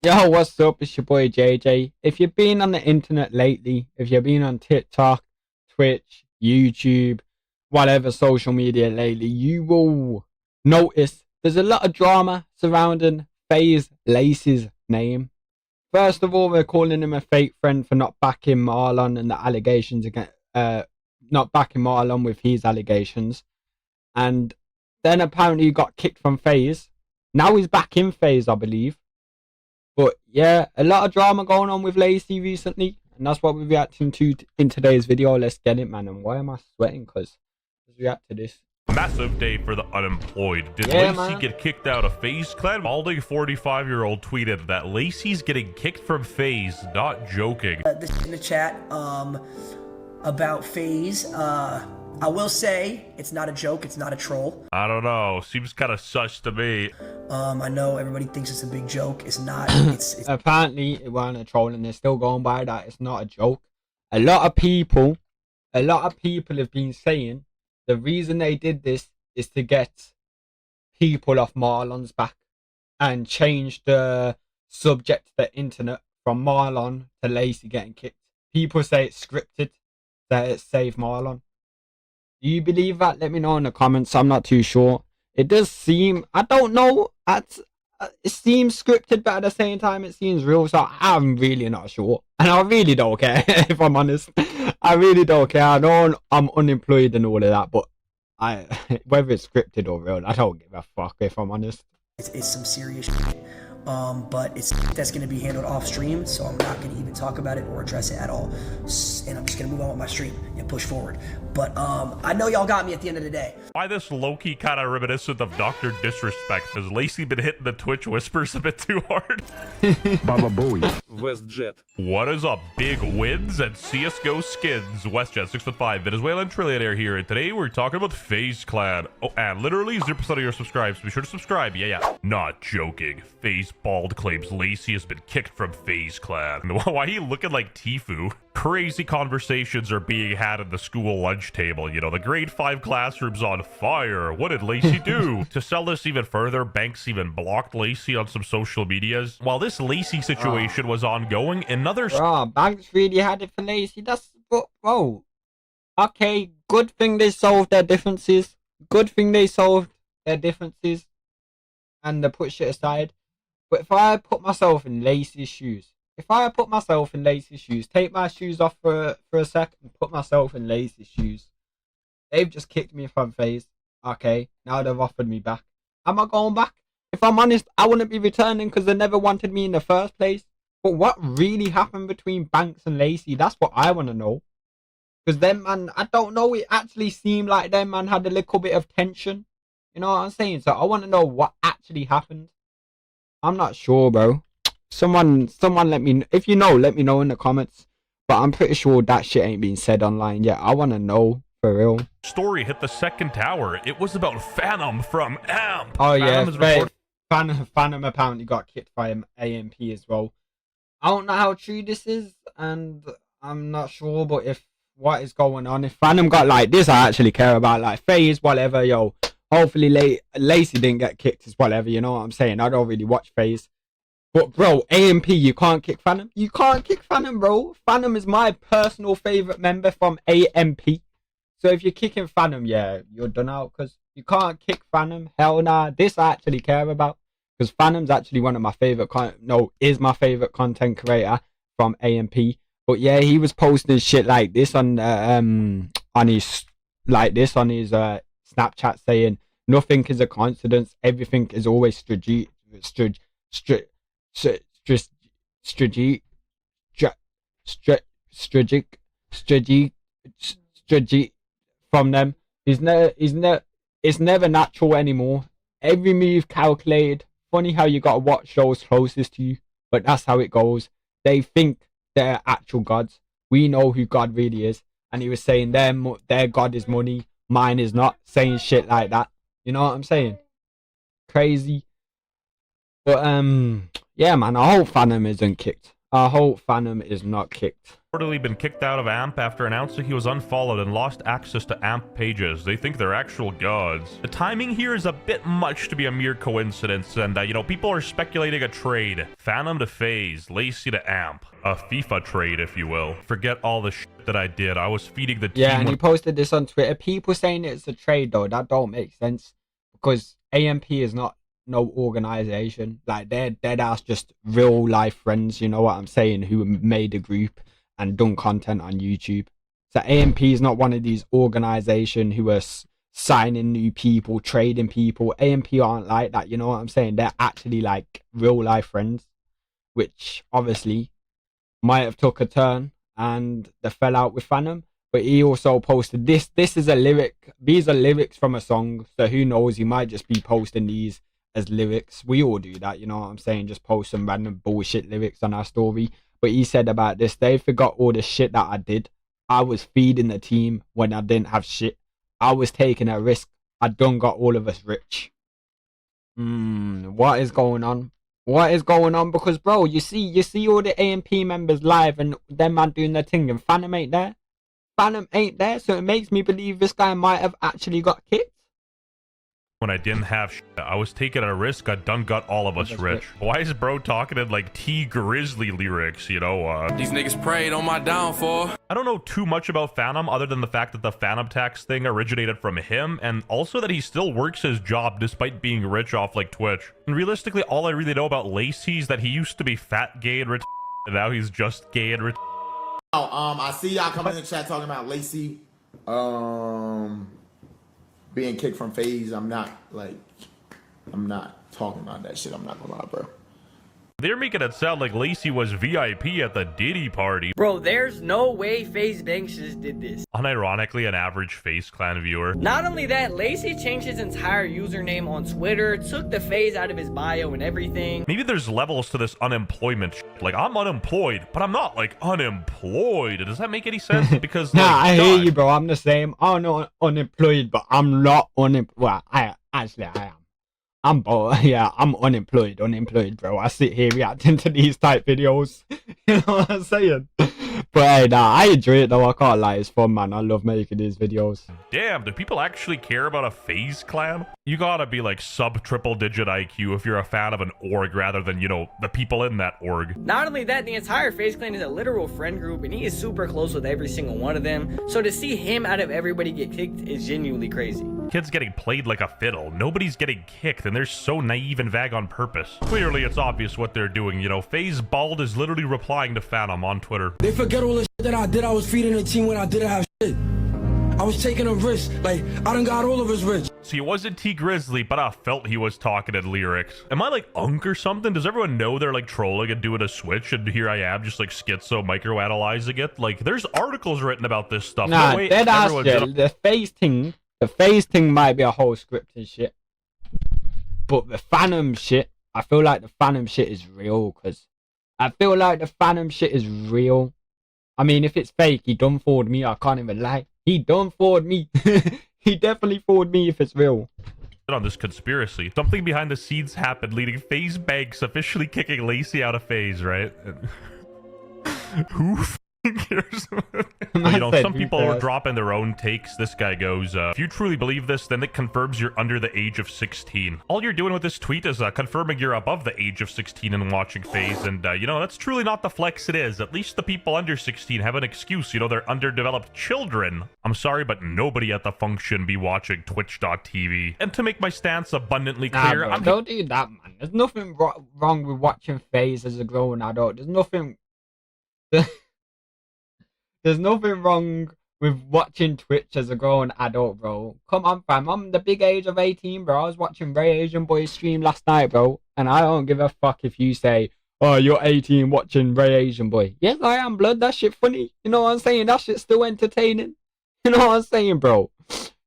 Yo, what's up? It's your boy JJ. If you've been on the internet lately, if you've been on TikTok, Twitch, YouTube, whatever social media lately, you will notice there's a lot of drama surrounding Faze Lacy's name. First of all, we're calling him a fake friend for not backing Marlon and the allegations against, not backing Marlon with his allegations. And then apparently he got kicked from Faze. Now he's back in Faze, I believe. But yeah, a lot of drama going on with Lacy recently, and that's what we're reacting to in today's video. Let's get it, man. And why am I sweating? Because let's react to this. Massive day for the unemployed. Did Yeah, Lacy get kicked out of Faze Clan? Balding 45-year-old tweeted that Lacy's getting kicked from Faze. Not joking. This in the chat about Faze. I will say it's not a joke. It's not a troll. I don't know. Seems kind of sus to me. I know everybody thinks it's a big joke. It's not. It's Apparently it wasn't a troll, and they're still going by that. It's not a joke. A lot of people have been saying the reason they did this is to get people off Marlon's back and change the subject to the internet from Marlon to Lacy getting kicked. People say it's scripted, that it saved Marlon. Do you believe that? Let me know in the comments. I'm not too sure. It does seem, I don't know, it seems scripted, but at the same time it seems real, so I'm really not sure. And I really don't care, if I'm honest. I really don't care. I know I'm unemployed and all of that, but whether it's scripted or real, I don't give a fuck, if I'm honest. it's some serious shit. But that's going to be handled off stream, so I'm not going to even talk about it or address it at all. And I'm just going to move on with my stream and push forward. But I know y'all got me at the end of the day. Why this low-key kind of reminiscent of Dr. Disrespect? Has Lacy been hitting the Twitch whispers a bit too hard? Baba Bowie. WestJet. What is up, big wins and CSGO skins? WestJet 6'5", Venezuelan trillionaire here, and today we're talking about Faze Clan. Oh, and literally 0% of your subscribes. Be sure to subscribe. Yeah. Not joking. Faze Bald claims Lacy has been kicked from Faze Clan. Why he looking like Tifu? Crazy conversations are being had at the school lunch table. You know, the grade 5 classroom's on fire. What did Lacy do? To sell this even further, Banks even blocked Lacy on some social medias. While this Lacy situation was ongoing, another... Banks really had it for Lacy. That's... Bro. Okay, good thing they solved their differences. Good thing they solved their differences. And they put shit aside. But if I put myself in Lacy's shoes, take my shoes off for a sec and put myself in Lacy's shoes. They've just kicked me from Faze. Okay, now they've offered me back. Am I going back? If I'm honest, I wouldn't be returning because they never wanted me in the first place. But what really happened between Banks and Lacy? That's what I want to know. Because them man, I don't know, it actually seemed like them man had a little bit of tension. You know what I'm saying? So I want to know what actually happened. I'm not sure, bro. Someone let me, if you know, let me know in the comments. But I'm pretty sure that shit ain't been said online yet. I want to know, for real. Story hit the second tower. It was about Phantom from AMP. Oh yeah, Phantom apparently got kicked by AMP as well. I don't know how true this is, and I'm not sure, but if what is going on, if Phantom got like this, I actually care about, like Faze, whatever, yo. Hopefully Lacy didn't get kicked as whatever, you know what I'm saying? I don't really watch Faze. But bro, AMP, you can't kick Phantom. You can't kick Phantom, bro. Phantom is my personal favorite member from AMP. So if you're kicking Phantom, yeah, you're done out because you can't kick Phantom. Hell nah. This I actually care about because Phantom's actually one of my favorite is my favorite content creator from AMP. But yeah, he was posting shit like this on his Snapchat saying nothing is a coincidence. Everything is always strategic from them. It's never natural anymore. Every move calculated. Funny how you gotta watch those closest to you, but that's how it goes. They think they're actual gods. We know who God really is, and he was saying their God is money, mine is not. Saying shit like that. You know what I'm saying? Crazy. But yeah, man, I hope Phantom isn't kicked. I hope Phantom is not kicked. reportedly been kicked out of AMP after announcing he was unfollowed and lost access to AMP pages. They think they're actual gods. The timing here is a bit much to be a mere coincidence, and you know, people are speculating a trade. Phantom to Faze, Lacy to AMP. A FIFA trade, if you will. Forget all the shit that I did. I was feeding the team. Yeah, and he posted this on Twitter. People saying it's a trade though, that don't make sense, because AMP is not no organization. Like, they're dead ass just real life friends, you know what I'm saying, who made a group and done content on YouTube. So AMP is not one of these organization who are signing new people, trading people. AMP aren't like that, you know what I'm saying? They're actually like real life friends, which obviously might have took a turn and they fell out with Phantom. But he also posted this is a lyric, these are lyrics from a song, so who knows, he might just be posting these as lyrics. We all do that, you know what I'm saying, just post some random bullshit lyrics on our story. But he said about this, they forgot all the shit that I did. I was feeding the team when I didn't have shit. I was taking a risk. I done got all of us rich. What is going on? What is going on? Because bro, you see all the AMP members live and them man doing their thing, and Phantom ain't there. Phantom ain't there, so it makes me believe this guy might have actually got kicked. When I didn't have shit, I was taking a risk. I done got all of us rich. Why is bro talking in like T Grizzly lyrics, you know? These niggas prayed on my downfall. I don't know too much about Phantom other than the fact that the Phantom tax thing originated from him, and also that he still works his job despite being rich off like Twitch. And realistically, all I really know about Lacy is that he used to be fat, gay, and rich, and now he's just gay and rich. I see y'all coming in the chat talking about Lacy being kicked from Faze. I'm not talking about that shit. I'm not gonna lie, bro. They're making it sound like Lacy was VIP at the Diddy party. Bro, there's no way Faze Banks just did this. Unironically, an average Faze Clan viewer. Not only that, Lacy changed his entire username on Twitter, took the Faze out of his bio and everything. Maybe there's levels to this unemployment shit. Like, I'm unemployed, but I'm not, like, unemployed. Does that make any sense? Because, like, nah, I hear you, bro. I'm the same. I'm not unemployed, but I'm not unemployed. Well, I am. I'm bored. Yeah, I'm unemployed, bro. I sit here reacting to these type videos. You know what I'm saying? But hey, nah, I enjoy it though. I can't lie. It's fun, man. I love making these videos. Damn, do people actually care about a Faze Clan? You gotta be like sub triple digit IQ if you're a fan of an org rather than, you know, the people in that org. Not only that, the entire Faze Clan is a literal friend group, and he is super close with every single one of them. So to see him out of everybody get kicked is genuinely crazy. Kids getting played like a fiddle. Nobody's getting kicked, and they're so naive and vague on purpose. Clearly, it's obvious what they're doing. You know, Faze Bald is literally replying to Phantom on Twitter. They forget all the shit that I did. I was feeding the team when I didn't have shit. I was taking a risk. Like, I done got all of us rich. See, it wasn't T Grizzly, but I felt he was talking in lyrics. Am I like Unk or something? Does everyone know they're like trolling and doing a switch, and here I am just like schizo microanalyzing it? Like, there's articles written about this stuff. Nah, no way dead ass everyone's shit. The Faze thing might be a whole script and shit. But the Phantom shit, I feel like the Phantom shit is real, because I feel like the Phantom shit is real. I mean, if it's fake, he done forward me. I can't even lie. He done forward me. He definitely forward me if it's real. On this conspiracy, something behind the scenes happened, leading Faze Banks officially kicking Lacy out of Faze, right? Who cares? You know, some people are dropping their own takes. This guy goes, if you truly believe this, then it confirms you're under the age of 16. All you're doing with this tweet is confirming you're above the age of 16 and watching Faze, and you know, that's truly not the flex it is. At least the people under 16 have an excuse. You know, they're underdeveloped children. I'm sorry, but nobody at the function be watching twitch.tv. And to make my stance abundantly clear, Bro, don't do that, man. There's nothing wrong with watching Faze as a grown adult. There's nothing wrong with watching Twitch as a grown adult, bro. Come on, fam. I'm the big age of 18, bro. I was watching Ray Asian Boy stream last night, bro. And I don't give a fuck if you say, oh, you're 18 watching Ray Asian Boy. Yes, I am, blood. That shit funny. You know what I'm saying? That shit's still entertaining. You know what I'm saying, bro?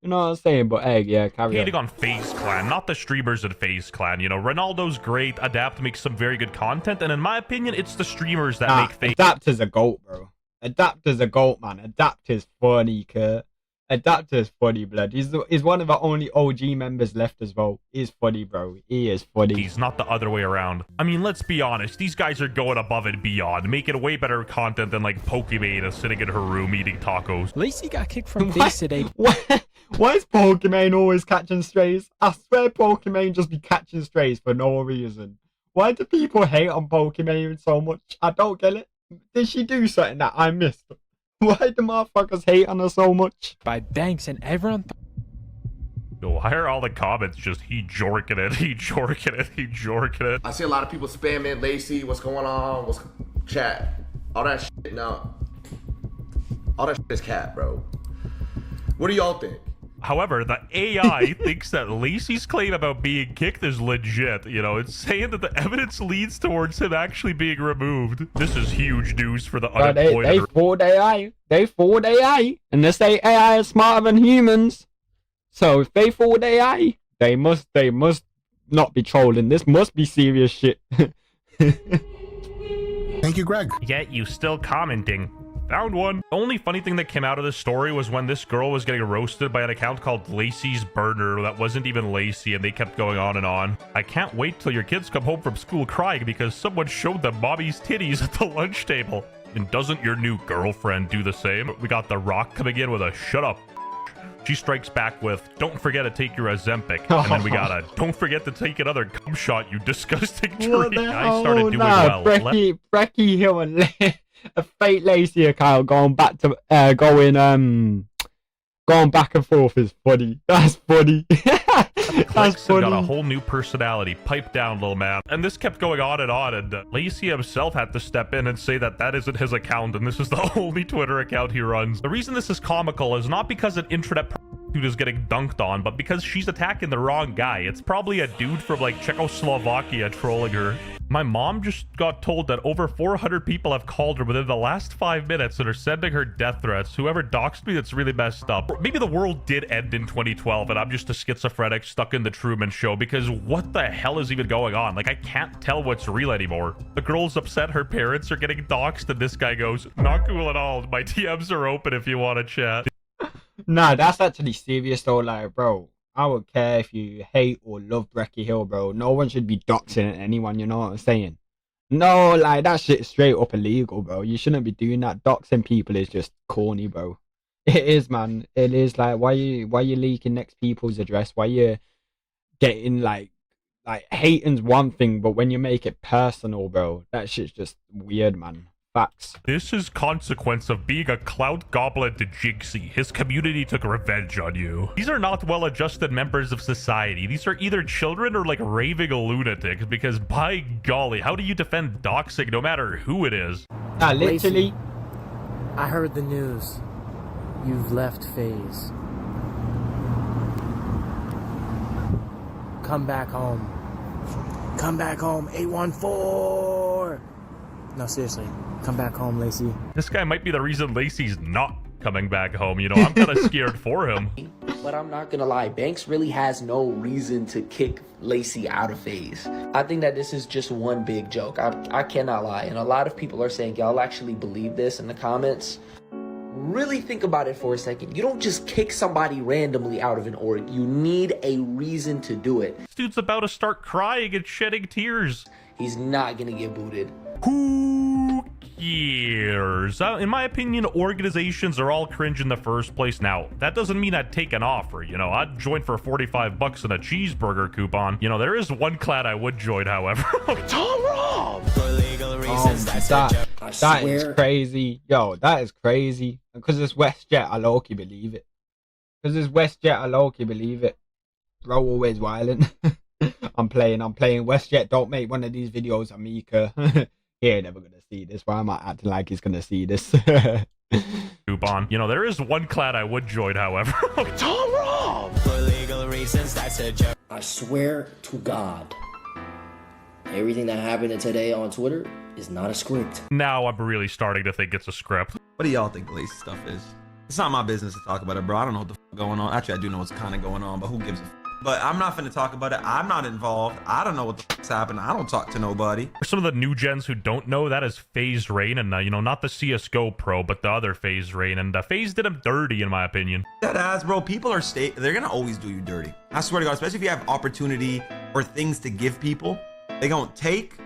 You know what I'm saying? But hey, yeah, carry hating on Faze Clan, not the streamers in Faze Clan. You know, Ronaldo's great. Adapt makes some very good content. And in my opinion, it's the streamers that make Faze. Adapt is a goat, bro. Adapt is a goat, man. Adapt is funny, Kurt. Adapter is funny, blood. He's one of the only OG members left as well. He's funny, bro. He is funny. He's not the other way around. I mean, let's be honest. These guys are going above and beyond, making way better content than like Pokimane is sitting in her room eating tacos. Lacy got kicked from Faze today. Why is Pokimane always catching strays? I swear Pokimane just be catching strays for no reason. Why do people hate on Pokimane so much? I don't get it. Did she do something that I missed? Why do motherfuckers hate on her so much? By Banks and everyone. Why are all the comments just he jorking it, he jorking it, he jorking it? I see a lot of people spamming Lacy. What's going on? What's chat? All that shit. No. All that shit is cat, bro. What do y'all think? However, the AI thinks that Lacy's claim about being kicked is legit. You know, it's saying that the evidence leads towards him actually being removed. This is huge news for the unemployed. They fooled AI. They fooled AI. And they say AI is smarter than humans. So if they fooled AI, they must not be trolling. This must be serious shit. Thank you, Greg. Yet you still commenting. Found one. The only funny thing that came out of this story was when this girl was getting roasted by an account called Lacy's Burner that wasn't even Lacy, and they kept going on and on. I can't wait till your kids come home from school crying because someone showed them mommy's titties at the lunch table. And doesn't your new girlfriend do the same? We got The Rock coming in with a shut up. She strikes back with, don't forget to take your Ozempic. And then we got a, don't forget to take another cum shot, you disgusting tree. I started doing well. Brecky Hill and a fake Lacy account going back to going back and forth is funny. That's funny. That's funny. Got a whole new personality. Pipe down, little man. And this kept going on, and Lacy himself had to step in and say that that isn't his account, and this is the only Twitter account he runs. The reason this is comical is not because an intranet dude is getting dunked on, but because she's attacking the wrong guy. It's probably a dude from like Czechoslovakia trolling her. My mom just got told that over 400 people have called her within the last 5 minutes and are sending her death threats. Whoever doxed me, that's really messed up. Maybe the world did end in 2012 and I'm just a schizophrenic stuck in the Truman Show, because what the hell is even going on? Like, I can't tell what's real anymore. The girl's upset her parents are getting doxed and this guy goes, not cool at all. My DMs are open if you want to chat. Nah, that's actually serious though. Like, bro, I would care if you hate or love Brecky Hill, bro. No one should be doxing anyone, you know what I'm saying? No, like, that shit's straight up illegal, bro. You shouldn't be doing that. Doxing people is just corny, bro. It is, man. It is. Like, why you leaking next people's address? Why you getting like hating's one thing, but when you make it personal, bro, that shit's just weird, man. Facts. This is consequence of being a clout goblin to Jinxie. His community took revenge on you. These are not well-adjusted members of society. These are either children or like raving lunatics, because by golly, how do you defend doxing no matter who it is? Nah, literally. Lacy, I heard the news. You've left Faze. Come back home. Come back home, 814! No, seriously. Come back home, Lacy. This guy might be the reason Lacy's not coming back home. You know, I'm kind of scared for him. But I'm not gonna lie, Banks really has no reason to kick Lacy out of Faze. I think that this is just one big joke. I cannot lie. And a lot of people are saying, y'all actually believe this in the comments. Really think about it for a second. You don't just kick somebody randomly out of an org. You need a reason to do it. This dude's about to start crying and shedding tears. He's not gonna get booted. Who cares? In my opinion, organizations are all cringe in the first place. Now, that doesn't mean I'd take an offer. You know, I'd join for 45 bucks and a cheeseburger coupon. You know, there is one clan I would join, however. Tom Rob! That is crazy. Yo, that is crazy. Because it's WestJet, I low-key believe it. Because it's WestJet, I low-key believe it. Bro always wildin'. I'm playing WestJet. Don't make one of these videos, Amika. He ain't never gonna see this. Why am I acting like he's gonna see this? Coupon. You know, there is one clan I would join, however. Tom Rob! For legal reasons, that's a joke. I swear to God, everything that happened today on Twitter is not a script. Now I'm really starting to think it's a script. What do y'all think Lacy stuff is? It's not my business to talk about it, bro. I don't know what the f going on. Actually, I do know what's kind of going on, but who gives a f? But I'm not finna talk about it. I'm not involved. I don't know what the fuck's happening. I don't talk to nobody. For some of the new gens who don't know, that is Faze Rain, and you know, not the CS:GO pro, but the other Faze Rain, and Faze did him dirty in my opinion. That ass, bro. People are they're gonna always do you dirty. I swear to God, especially if you have opportunity or things to give people, they gonna take it.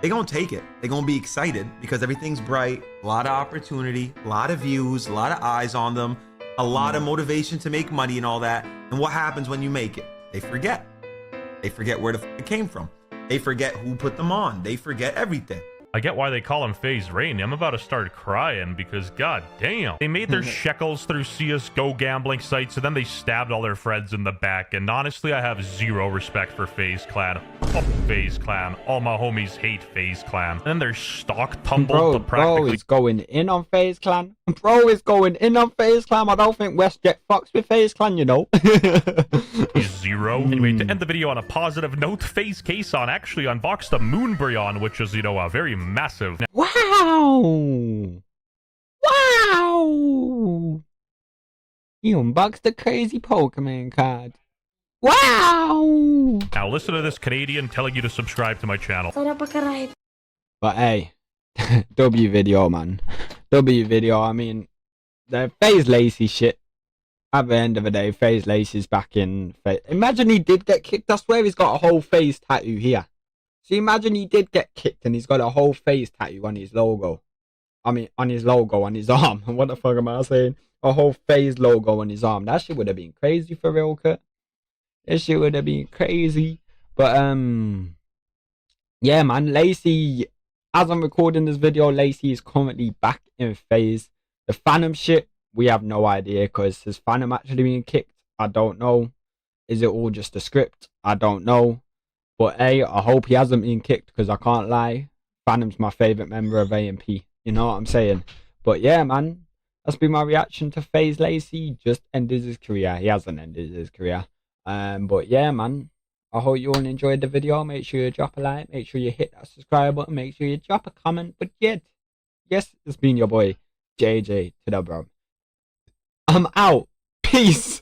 They're gonna be excited because everything's bright, a lot of opportunity, a lot of views, a lot of eyes on them, a lot of motivation to make money and all that. And what happens when you make it? They forget. They forget where the f it came from. They forget who put them on. They forget everything. I get why they call him Faze Rain. I'm about to start crying because god damn. They made their shekels through CS:GO gambling sites and then they stabbed all their friends in the back. And honestly, I have zero respect for Faze Clan. Fuck Faze Clan. All my homies hate Faze Clan. And then their stock tumbled to practically... Bro is going in on Faze Clan. Bro is going in on Faze Clan. I don't think WestJet fucks with Faze Clan, you know. Zero. Anyway, to end the video on a positive note, Faze Kason actually unboxed the Moonbryon, which is, you know, a very massive... Wow! Wow! You unboxed a crazy Pokemon card. Wow! Now listen to this Canadian telling you to subscribe to my channel. But hey, W video, man. W video, I mean, the Faze Lacy shit. At the end of the day, Faze Lacy's back in. Imagine he did get kicked. I swear he's got a whole Faze tattoo here. So imagine he did get kicked and he's got a whole Faze tattoo on his logo. I mean, on his logo, on his arm. What the fuck am I saying? A whole Faze logo on his arm. That shit would have been crazy for real, Kurt. That shit would have been crazy. But, yeah, man. Lacy, as I'm recording this video, Lacy is currently back in Faze. The Phantom shit, we have no idea, because has Phantom actually been kicked? I don't know. Is it all just a script? I don't know. But hey, I hope he hasn't been kicked, because I can't lie. Phantom's my favourite member of AMP. You know what I'm saying? But yeah, man. That's been my reaction to Faze Lacy. Just ended his career. He hasn't ended his career. But yeah, man. I hope you all enjoyed the video. Make sure you drop a like. Make sure you hit that subscribe button. Make sure you drop a comment. But yet, yes, it's been your boy, JJ to the bro. I'm out. Peace.